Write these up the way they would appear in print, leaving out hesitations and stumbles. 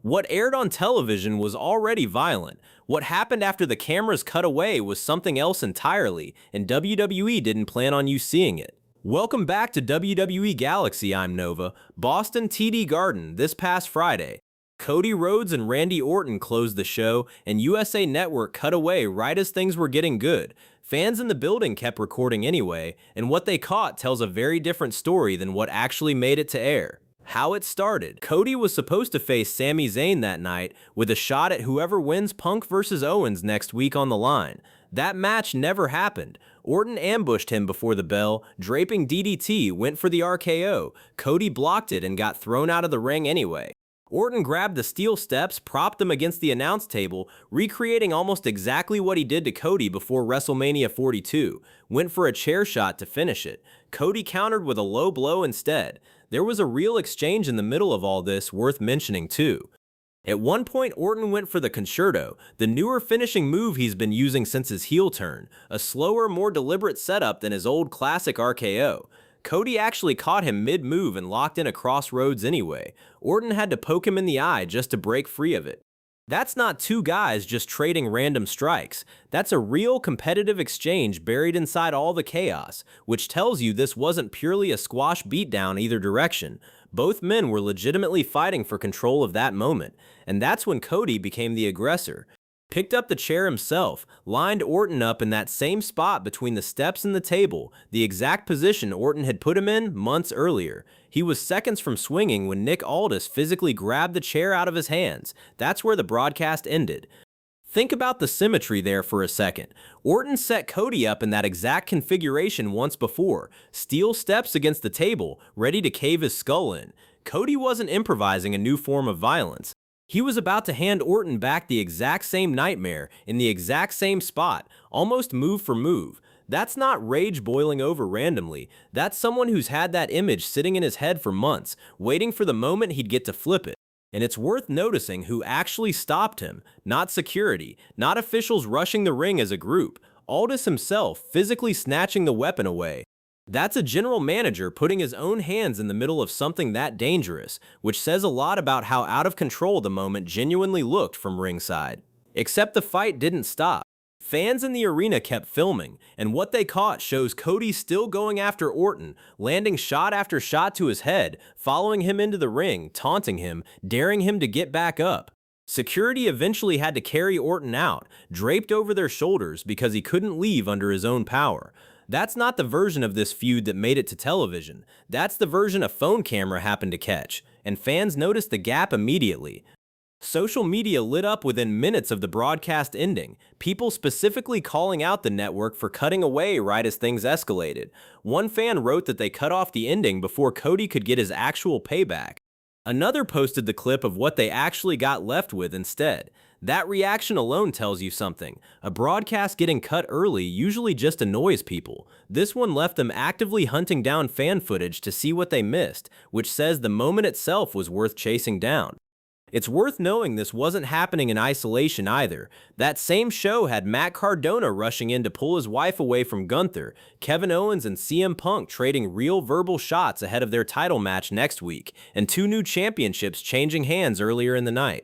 What aired on television was already violent. What happened after the cameras cut away was something else entirely, and WWE didn't plan on you seeing it. Welcome back to WWE Galaxy, I'm Nova. Boston TD Garden this past Friday. Cody Rhodes and Randy Orton closed the show, and USA Network cut away right as things were getting good. Fans in the building kept recording anyway, and what they caught tells a very different story than what actually made it to air. How it started. Cody was supposed to face Sami Zayn that night, with a shot at whoever wins Punk vs. Owens next week on the line. That match never happened. Orton ambushed him before the bell, draping DDT, went for the RKO. Cody blocked it and got thrown out of the ring anyway. Orton grabbed the steel steps, propped them against the announce table, recreating almost exactly what he did to Cody before WrestleMania 42, went for a chair shot to finish it. Cody countered with a low blow instead. There was a real exchange in the middle of all this worth mentioning too. At one point, Orton went for the concerto, the newer finishing move he's been using since his heel turn, a slower, more deliberate setup than his old classic RKO. Cody actually caught him mid-move and locked in a crossroads anyway. Orton had to poke him in the eye just to break free of it. That's not two guys just trading random strikes. That's a real competitive exchange buried inside all the chaos, which tells you this wasn't purely a squash beatdown either direction. Both men were legitimately fighting for control of that moment, and that's when Cody became the aggressor. Picked up the chair himself, lined Orton up in that same spot between the steps and the table, the exact position Orton had put him in months earlier. He was seconds from swinging when Nick Aldis physically grabbed the chair out of his hands. That's where the broadcast ended. Think about the symmetry there for a second. Orton set Cody up in that exact configuration once before, steel steps against the table, ready to cave his skull in. Cody wasn't improvising a new form of violence. He was about to hand Orton back the exact same nightmare, in the exact same spot, almost move for move. That's not rage boiling over randomly. That's someone who's had that image sitting in his head for months, waiting for the moment he'd get to flip it. And it's worth noticing who actually stopped him. Not security, not officials rushing the ring as a group. Aldis himself physically snatching the weapon away. That's a general manager putting his own hands in the middle of something that dangerous, which says a lot about how out of control the moment genuinely looked from ringside. Except the fight didn't stop. Fans in the arena kept filming, and what they caught shows Cody still going after Orton, landing shot after shot to his head, following him into the ring, taunting him, daring him to get back up. Security eventually had to carry Orton out, draped over their shoulders because he couldn't leave under his own power. That's not the version of this feud that made it to television. That's the version a phone camera happened to catch, and fans noticed the gap immediately. Social media lit up within minutes of the broadcast ending, people specifically calling out the network for cutting away right as things escalated. One fan wrote that they cut off the ending before Cody could get his actual payback. Another posted the clip of what they actually got left with instead. That reaction alone tells you something. A broadcast getting cut early usually just annoys people. This one left them actively hunting down fan footage to see what they missed, which says the moment itself was worth chasing down. It's worth knowing this wasn't happening in isolation either. That same show had Matt Cardona rushing in to pull his wife away from Gunther, Kevin Owens and CM Punk trading real verbal shots ahead of their title match next week, and two new championships changing hands earlier in the night.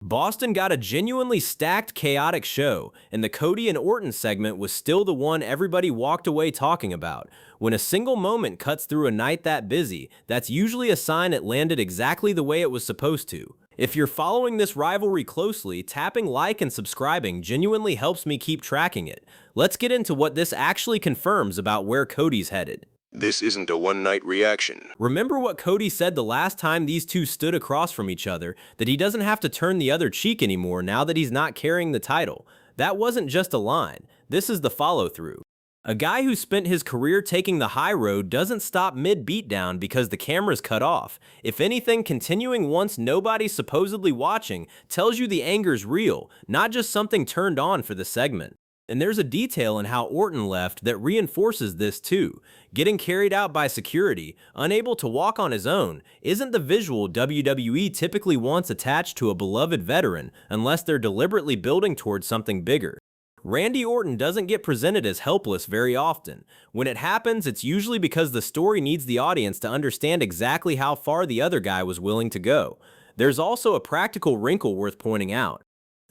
Boston got a genuinely stacked, chaotic show, and the Cody and Orton segment was still the one everybody walked away talking about. When a single moment cuts through a night that busy, that's usually a sign it landed exactly the way it was supposed to. If you're following this rivalry closely, tapping like and subscribing genuinely helps me keep tracking it. Let's get into what this actually confirms about where Cody's headed. This isn't a one-night reaction. Remember what Cody said the last time these two stood across from each other, that he doesn't have to turn the other cheek anymore now that he's not carrying the title. That wasn't just a line. This is the follow-through. A guy who spent his career taking the high road doesn't stop mid-beatdown because the camera's cut off. If anything, continuing once nobody's supposedly watching tells you the anger's real, not just something turned on for the segment. And there's a detail in how Orton left that reinforces this too. Getting carried out by security, unable to walk on his own, isn't the visual WWE typically wants attached to a beloved veteran unless they're deliberately building towards something bigger. Randy Orton doesn't get presented as helpless very often. When it happens, it's usually because the story needs the audience to understand exactly how far the other guy was willing to go. There's also a practical wrinkle worth pointing out.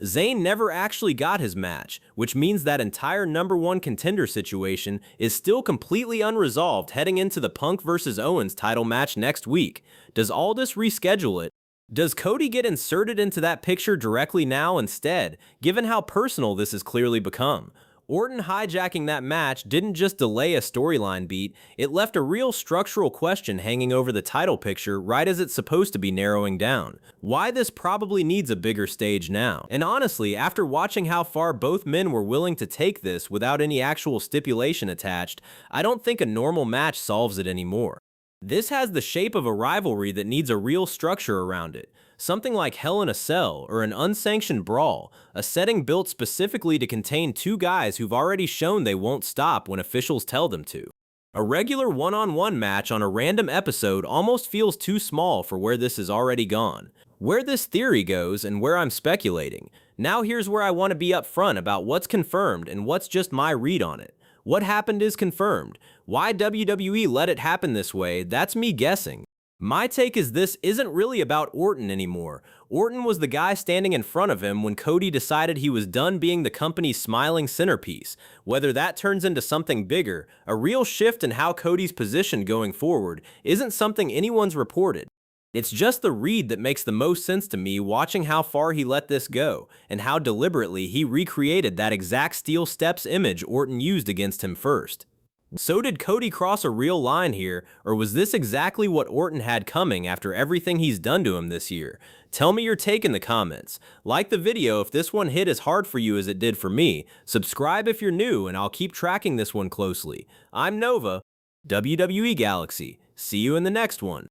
Zayn never actually got his match, which means that entire number one contender situation is still completely unresolved heading into the Punk vs. Owens title match next week. Does Aldis reschedule it? Does Cody get inserted into that picture directly now instead, given how personal this has clearly become? Orton hijacking that match didn't just delay a storyline beat, it left a real structural question hanging over the title picture right as it's supposed to be narrowing down. Why this probably needs a bigger stage now. And honestly, after watching how far both men were willing to take this without any actual stipulation attached, I don't think a normal match solves it anymore. This has the shape of a rivalry that needs a real structure around it. Something like Hell in a Cell or an unsanctioned brawl, a setting built specifically to contain two guys who've already shown they won't stop when officials tell them to. A regular one-on-one match on a random episode almost feels too small for where this has already gone. Where this theory goes and where I'm speculating. Now here's where I want to be upfront about what's confirmed and what's just my read on it. What happened is confirmed. Why WWE let it happen this way, that's me guessing. My take is this isn't really about Orton anymore. Orton was the guy standing in front of him when Cody decided he was done being the company's smiling centerpiece. Whether that turns into something bigger, a real shift in how Cody's positioned going forward, isn't something anyone's reported. It's just the read that makes the most sense to me watching how far he let this go, and how deliberately he recreated that exact steel steps image Orton used against him first. So did Cody cross a real line here, or was this exactly what Orton had coming after everything he's done to him this year? Tell me your take in the comments. Like the video if this one hit as hard for you as it did for me. Subscribe if you're new, and I'll keep tracking this one closely. I'm Nova, WWE Galaxy. See you in the next one.